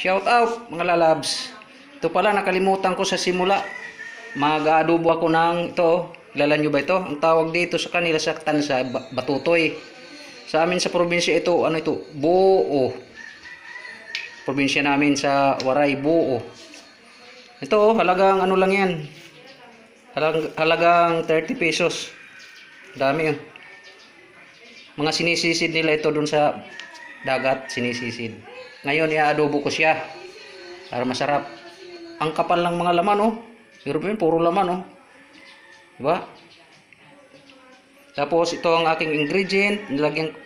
Shout out mga lalabs. Ito pala nakalimutan ko sa simula. Mag-adobo ako ng ito. Kilala nyo ba ito? Ang tawag dito sa kanila sa Tansa, batutoy. Sa amin sa probinsya ito, ano ito? Buo. Probinsya namin sa Waray, Buo. Ito, halagang ano lang yan. Halagang 30 pesos. Dami yun. Mga sinisisid nila ito dun sa dagat, sinisisid. Ngayon, i-adobo ko siya para masarap. Ang kapal ng mga laman, oh. Pero yun, puro laman, oh. Diba? Tapos, ito ang aking ingredient.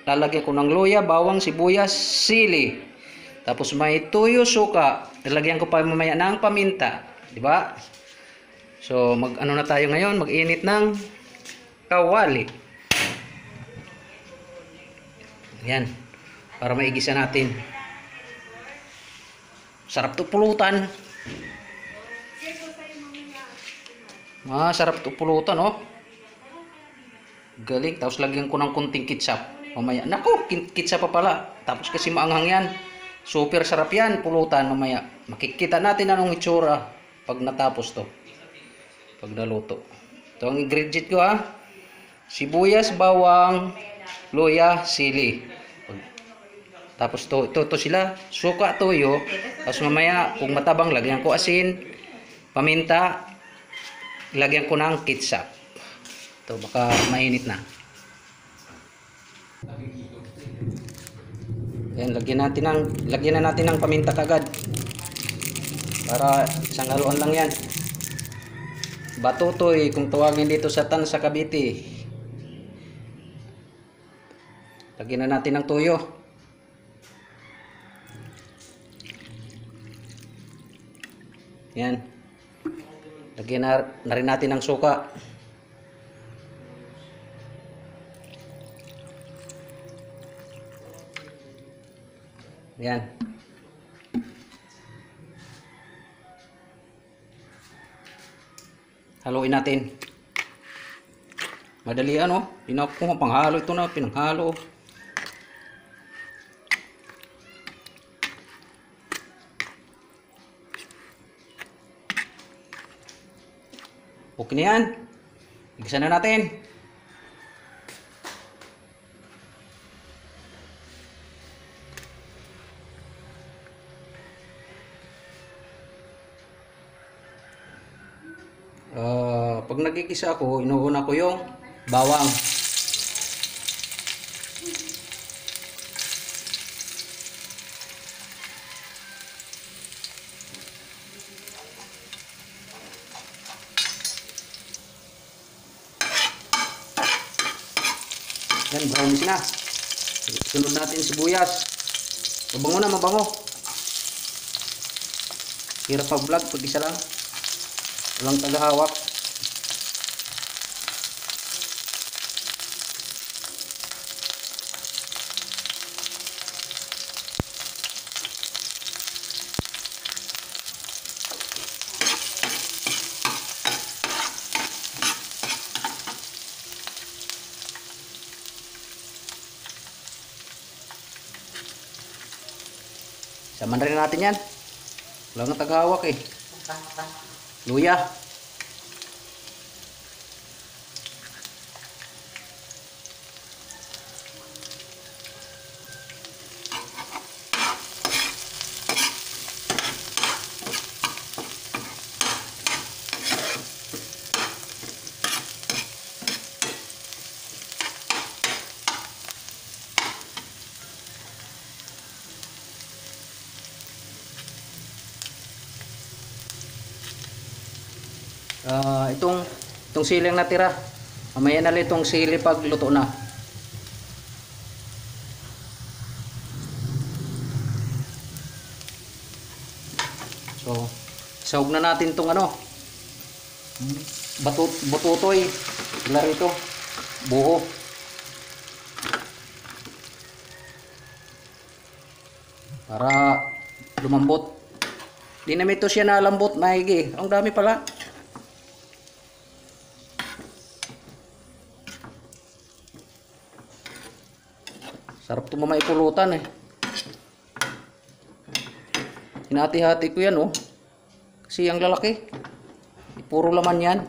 Lalagyan ko ng luya, bawang, sibuyas, sili. Tapos, may tuyo, suka. Lalagyan ko pa mamaya ng paminta. Diba? So, mag-ano na tayo ngayon? Mag-init ng kawali. Yan. Para maigisa natin. Sarap to pulutan. Sarap to pulutan, oh. Galing. Tapos lagyan ko ng kunting ketchup. Mamaya. Naku, ketchup pa pala. Tapos kasi maanghang yan. Super sarap yan, pulutan mamaya. Makikita natin anong itsura pag natapos to. Pag naluto. Ito ang ingredient ko, ha. Sibuyas, bawang, luya, sili. Tapos ito sila, suka, toyo. Tapos mamaya, kung matabang, lagyan ko asin, paminta, lagyan ko ng ketchup. Ito, baka mainit na. Yan, lagyan na natin ng paminta kagad. Para isang haluan lang yan. Batutoy, kung tawagin dito sa Tansa, Cavite. Lagyan na natin ng toyo. Yan. Lagyan na rin natin ng suka. Yan. Haluin natin. Madali, ano? Pinakong panghalo ito na, pinanghalo. Okay na yan. Igisa na natin. Pag nagigisa ako, inuuna ko yung bawang. Yan, brownish na. Sunod natin sibuyas. Mabango na, mabango. Hirap pag-vlog pag isa lang. Walang tagahawak. Saman rin natin yan. Wala nang tagahawak eh. Luya. Itong siling natira. Mamaya na lang itong sili pag luto na. So, sahog na natin itong ano. Batutoy. Sila rito. Buho. Para lumambot. Di naman ito siya nalambot, maigi. Ang dami pala. Sarap ito mamay pulutan eh. Hinati-hati ko yan, oh. Kasi ang lalaki. Puro laman yan.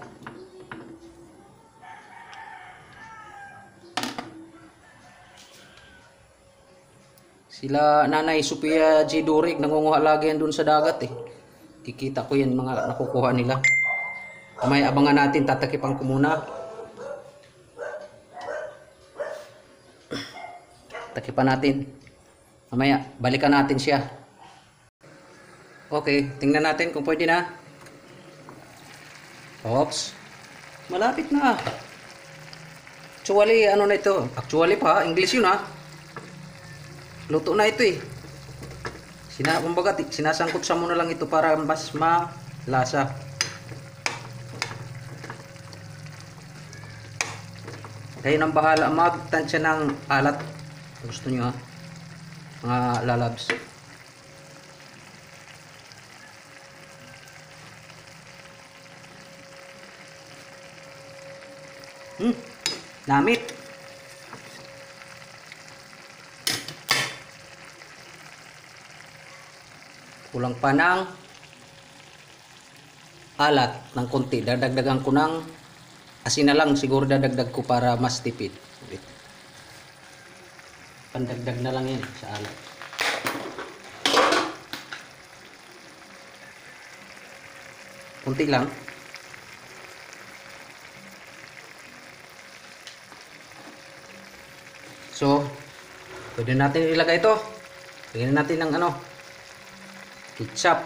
Sila Nanay Sophia G. Durig, nangunguha lagi yan dun sa dagat eh. Kikita ko yan mga nakukuha nila. May abangan natin, tatakipan ko muna. Takipan natin. Mamaya, balikan natin siya. Okay, tingnan natin kung pwede na. Oops. Malapit na. Actually, ano na ito? Actually pa, English yun ha. Luto na ito eh. Kumbaga, sinasangkot sa muna lang ito para mas malasa. Kayo nang bahala magtansya ng alat. Gusto nyo ha, mga lalabs. Namit. Kulang pa ng alat ng konti. Dadagdagan ko ng asin na lang. Siguro dadagdag ko para mas tipid. Pandagdag na lang yan sa alat. Kunti lang. So, pwede natin ilagay ito. Lagyan natin ng ano, ketchup.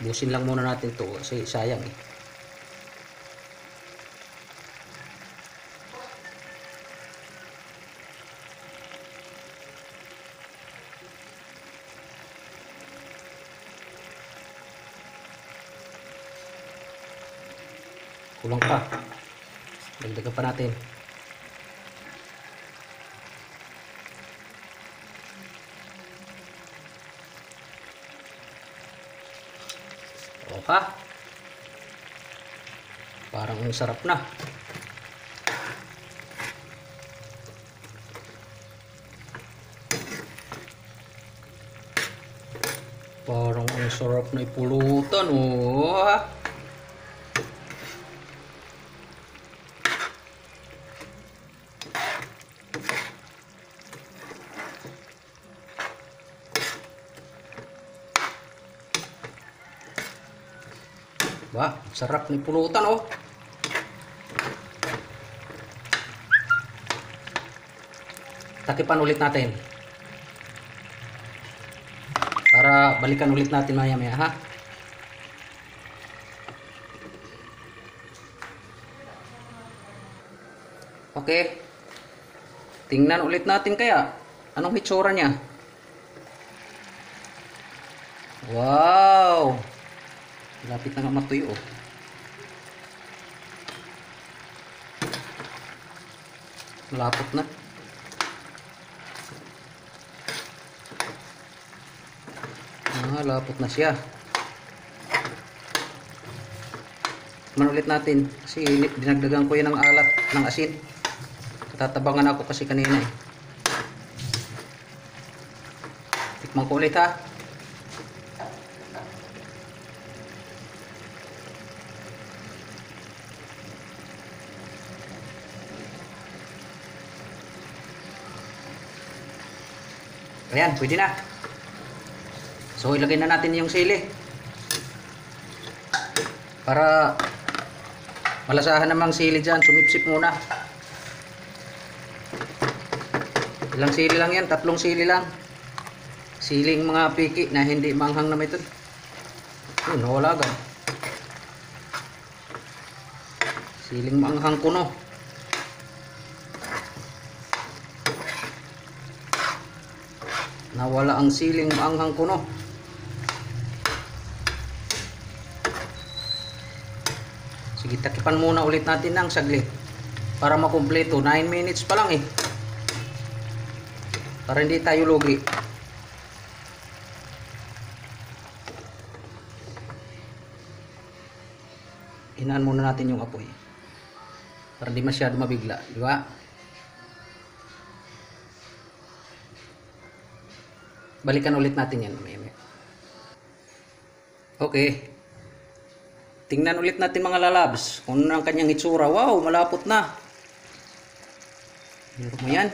Busin lang muna natin ito kasi sayang eh. Kulang pa. Dagdagan pa natin. Okay. Parang ang sarap na. Parang ang sarap na ipulutan, oh. Wah, sarap ni pulutan oh. Takipan ulit natin. Para balikan ulit natin maya-maya ha. Okay. Tingnan ulit natin kaya. Anong hitsura niya? Wow! Lapit na nga matuyo oh. Malapot na. Lapot na siya. Man ulit natin kasi dinagdagan ko yan ng alat ng asin. Tatabangan ako kasi kanina eh. Tikman ko ulit ha. Ayan, pwede na. So, ilagay na natin yung sili. Para malasahan namang sili dyan. Sumipsip muna. Ilang sili lang yan? 3 sili lang. Siling mga piki na hindi manghang na may ito. Yun, nawala agad. Siling manghang kuno. Nawala ang siling maanghang kuno. Sige, takipan muna ulit natin ng saglit para makumpleto. 9 minutes pa lang eh. Para hindi tayo lugi. Hinaan muna natin yung apoy para hindi masyado mabigla, di ba? Balikan ulit natin yan. Okay. Tingnan ulit natin mga lalabs kung ano ang kanyang itsura. Wow, malapot na. Meron mo yan.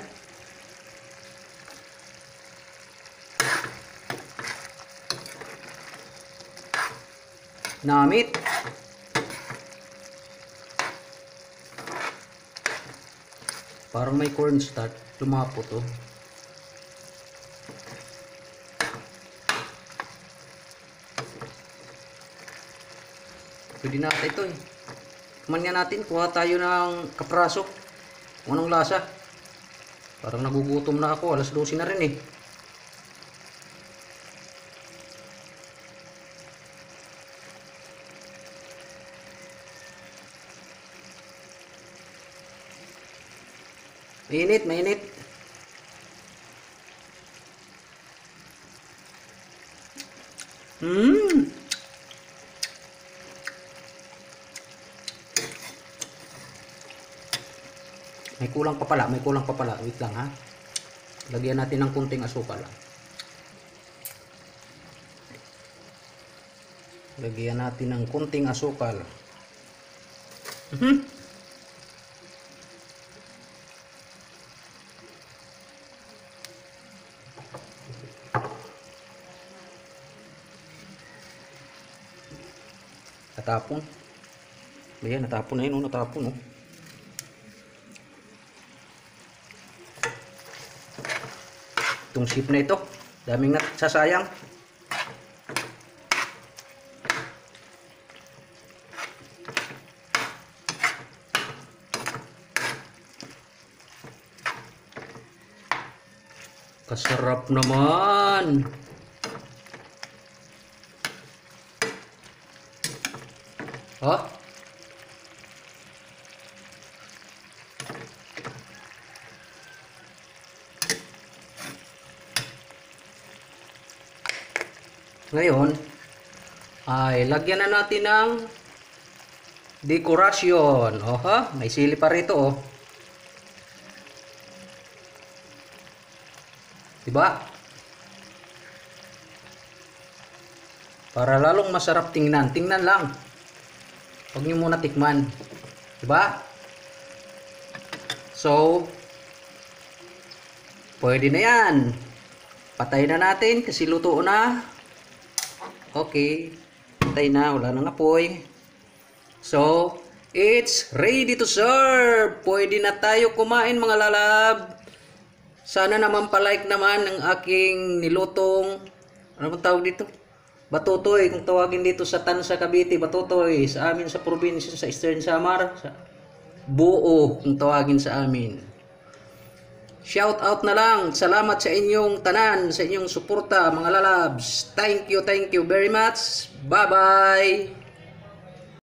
Namit. Parang may cornstarch. Lumapot oh. Pwede natin ito eh. Kumanya natin, kuha tayo ng kapraso. Kung anong lasa. Parang nagugutom na ako, alas 12 na rin eh. Mainit, mainit. May kulang pa pala, may kulang pa pala. Wait lang ha. Lagyan natin ng kunting asukal. Lagyan natin ng kunting asukal. Natapon. Ayan, natapon na yun. Natapon oh. Itong sip na ito, daming nagsasayang. Kasarap naman. Oh. Ngayon, ay lagyan na natin ng dekorasyon. Oha, may sili pa rito oh. Diba? Para lalong masarap tingnan. Tingnan lang. Huwag nyo muna tikman. Diba? So, pwede na yan. Patay na natin kasi luto na. Okay, patay na, wala nang apoy. So, it's ready to serve. Pwede na tayo kumain mga lalab. Sana naman palike naman ng aking nilutong, ano bang tawag dito? Batutoy, kung tawagin dito sa Tansa, Cavite, batutoy. Sa amin sa probinsya, sa Eastern Samar, sa buo, kung tawagin sa amin. Shout out na lang. Salamat sa inyong tanan, sa inyong suporta mga lalabs. Thank you very much. Bye-bye.